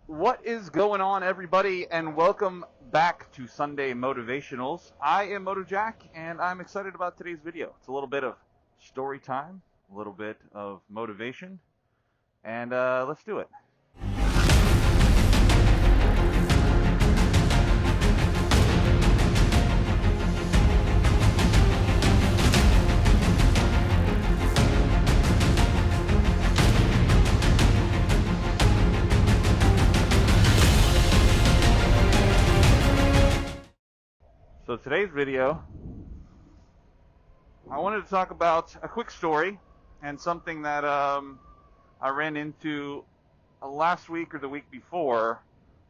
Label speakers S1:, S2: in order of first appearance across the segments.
S1: What is going on, everybody, and welcome back to Sunday Motivationals. I am MotoJack, and I'm excited about today's video. It's a little bit of story time, a little bit of motivation, and let's do it. So today's video, I wanted to talk about a quick story and something that I ran into last week or the week before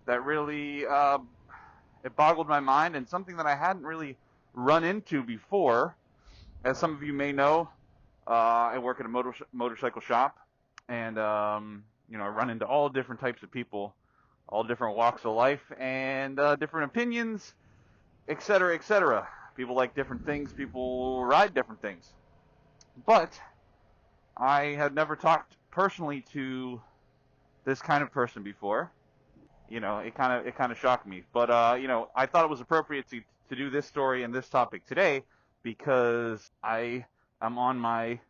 S1: that really it boggled my mind, and something that I hadn't really run into before. As some of you may know, I work at a motorcycle shop, and I run into all different types of people, all different walks of life, and different opinions, etc., etc. People like different things, people ride different things. But I had never talked personally to this kind of person before. It kind of shocked me. But I thought it was appropriate to do this story and this topic today because I am on my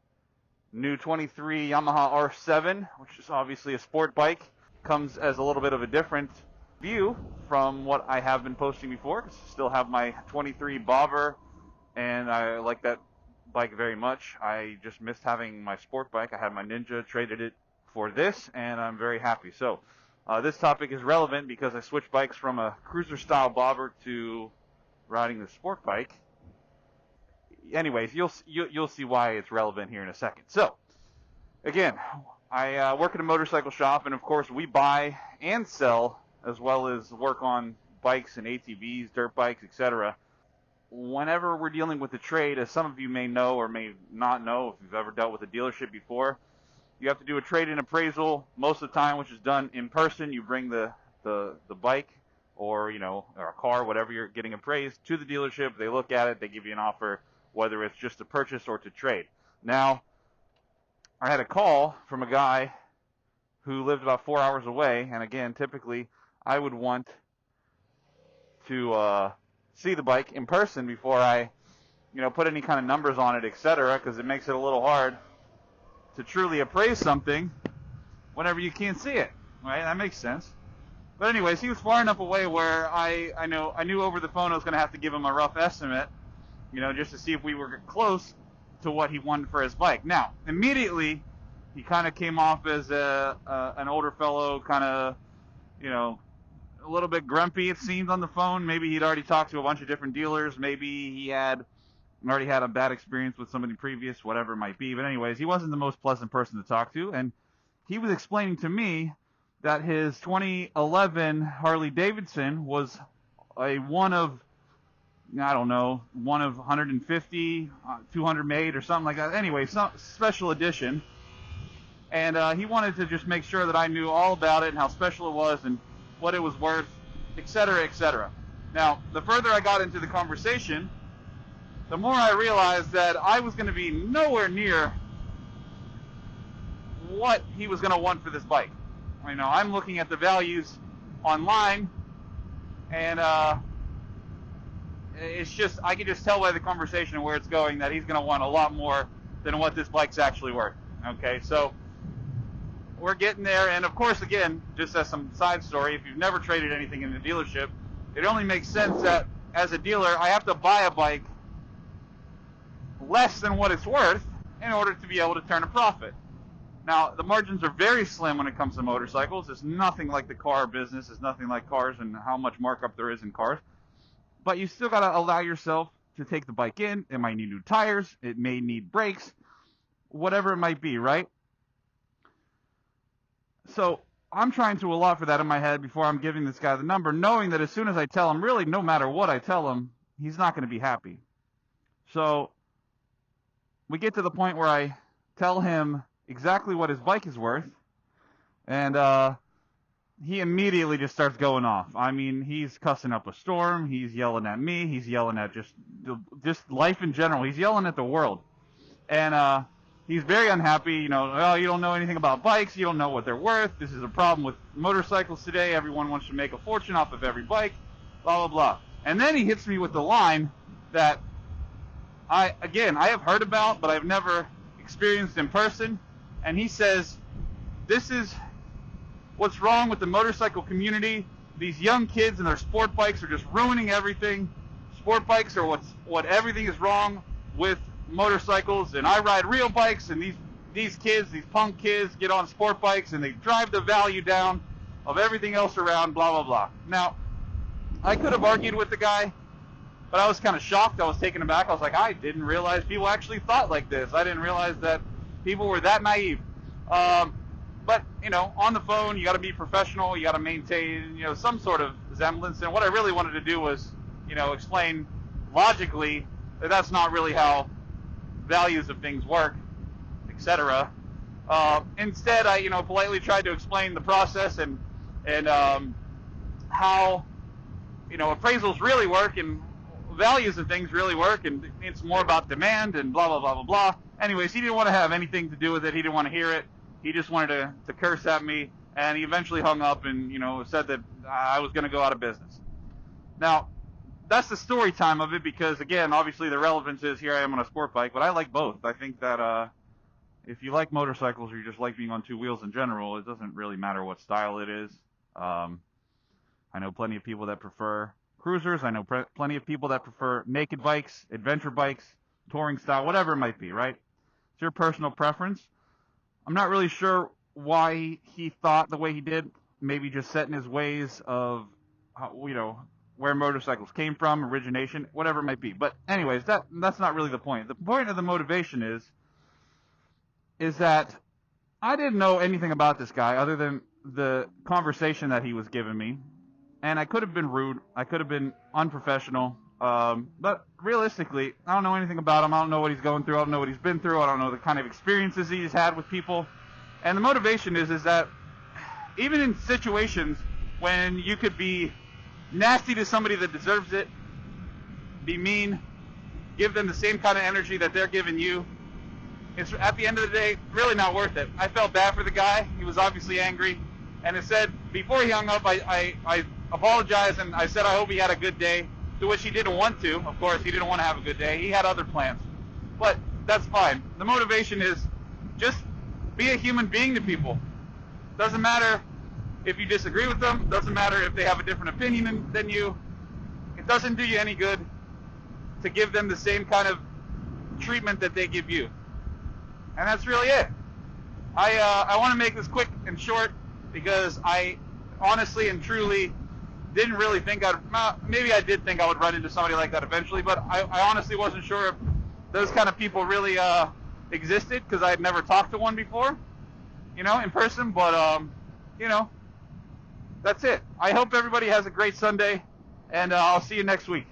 S1: new 23 Yamaha R7, which is obviously a sport bike. Comes as a little bit of a different view from what I have been posting before. Still have my 23 Bobber, and I like that bike very much. I just missed having my sport bike. I had my Ninja, traded it for this, and I'm very happy. So this topic is relevant because I switched bikes from a cruiser style Bobber to riding the sport bike. Anyways, you'll see why it's relevant here in a second. So again, I work at a motorcycle shop, and of course we buy and sell as well as work on bikes and ATVs, dirt bikes, etc. Whenever we're dealing with the trade, as some of you may know or may not know if you've ever dealt with a dealership before, you have to do a trade-in appraisal most of the time, which is done in person. You bring the bike or a car, whatever you're getting appraised, to the dealership. They look at it, they give you an offer, whether it's just to purchase or to trade. Now, I had a call from a guy who lived about 4 hours away, and again, typically I would want to see the bike in person before I, put any kind of numbers on it, etc., because it makes it a little hard to truly appraise something whenever you can't see it, right? That makes sense. But anyways, he was far enough away where I knew over the phone I was going to have to give him a rough estimate, just to see if we were close to what he wanted for his bike. Now, immediately, he kind of came off as an older fellow, kind of, a little bit grumpy, it seemed, on the phone. Maybe he'd already talked to a bunch of different dealers. Maybe he had already had a bad experience with somebody previous, whatever it might be. But anyways, he wasn't the most pleasant person to talk to. And he was explaining to me that his 2011 Harley Davidson was one of 150, 200 made or something like that. Anyway, some special edition. And he wanted to just make sure that I knew all about it and how special it was and what it was worth, etc., etc. Now, the further I got into the conversation, the more I realized that I was going to be nowhere near what he was going to want for this bike. I'm looking at the values online, and it's just, I can just tell by the conversation and where it's going that he's going to want a lot more than what this bike's actually worth. Okay, so we're getting there, and of course, again, just as some side story, if you've never traded anything in a dealership, it only makes sense that as a dealer, I have to buy a bike less than what it's worth in order to be able to turn a profit. Now, the margins are very slim when it comes to motorcycles. It's nothing like the car business. It's nothing like cars and how much markup there is in cars. But you still got to allow yourself to take the bike in. It might need new tires. It may need brakes. Whatever it might be, right? So I'm trying to allot for that in my head before I'm giving this guy the number, knowing that as soon as I tell him, really, no matter what I tell him, he's not going to be happy. So we get to the point where I tell him exactly what his bike is worth, and he immediately just starts going off. I mean, he's cussing up a storm. He's yelling at me. He's yelling at just life in general. He's yelling at the world. And he's very unhappy. You know, oh, you don't know anything about bikes. You don't know what they're worth. This is a problem with motorcycles today. Everyone wants to make a fortune off of every bike, blah, blah, blah. And then he hits me with the line that I have heard about, but I've never experienced in person. And he says, this is what's wrong with the motorcycle community. These young kids and their sport bikes are just ruining everything. Sport bikes are what everything is wrong with motorcycles, and I ride real bikes, and these kids, these punk kids, get on sport bikes and they drive the value down of everything else around, blah, blah, blah. Now, I could have argued with the guy, but I was kind of shocked. I was taken aback. I was like, I didn't realize people actually thought like this. I didn't realize that people were that naive. But, you know, on the phone, you got to be professional. You got to maintain, you know, some sort of semblance. And what I really wanted to do was, you know, explain logically that that's not really how values of things work, etc. Instead, I, you know, politely tried to explain the process and how, you know, appraisals really work and values of things really work, and it's more about demand and blah, blah, blah, blah, blah. Anyways, he didn't want to have anything to do with it. He didn't want to hear it. He just wanted to curse at me, and he eventually hung up and, you know, said that I was going to go out of business. Now, that's the story time of it because, again, obviously the relevance is here I am on a sport bike, but I like both. I think that if you like motorcycles or you just like being on two wheels in general, it doesn't really matter what style it is. I know plenty of people that prefer cruisers. I know plenty of people that prefer naked bikes, adventure bikes, touring style, whatever it might be, right? It's your personal preference. I'm not really sure why he thought the way he did, maybe just set in his ways of, you know, where motorcycles came from, origination, whatever it might be. But anyways, that's not really the point. The point of the MOTOvation is that I didn't know anything about this guy other than the conversation that he was giving me. And I could have been rude. I could have been unprofessional. But realistically, I don't know anything about him. I don't know what he's going through. I don't know what he's been through. I don't know the kind of experiences he's had with people. And the MOTOvation is that even in situations when you could be nasty to somebody that deserves it, be mean, give them the same kind of energy that they're giving you, it's at the end of the day really not worth it. I felt bad for the guy. He was obviously angry. And it said, before he hung up, I apologized and I said I hope he had a good day. To which he didn't want to. Of course, he didn't want to have a good day. He had other plans. But that's fine. The MOTOvation is just be a human being to people. Doesn't matter if you disagree with them. Doesn't matter if they have a different opinion than you. It doesn't do you any good to give them the same kind of treatment that they give you. And that's really it. I want to make this quick and short because I honestly and truly didn't really think maybe I did think I would run into somebody like that eventually, but I honestly wasn't sure if those kind of people really existed because I had never talked to one before, you know, in person. But you know, that's it. I hope everybody has a great Sunday, and I'll see you next week.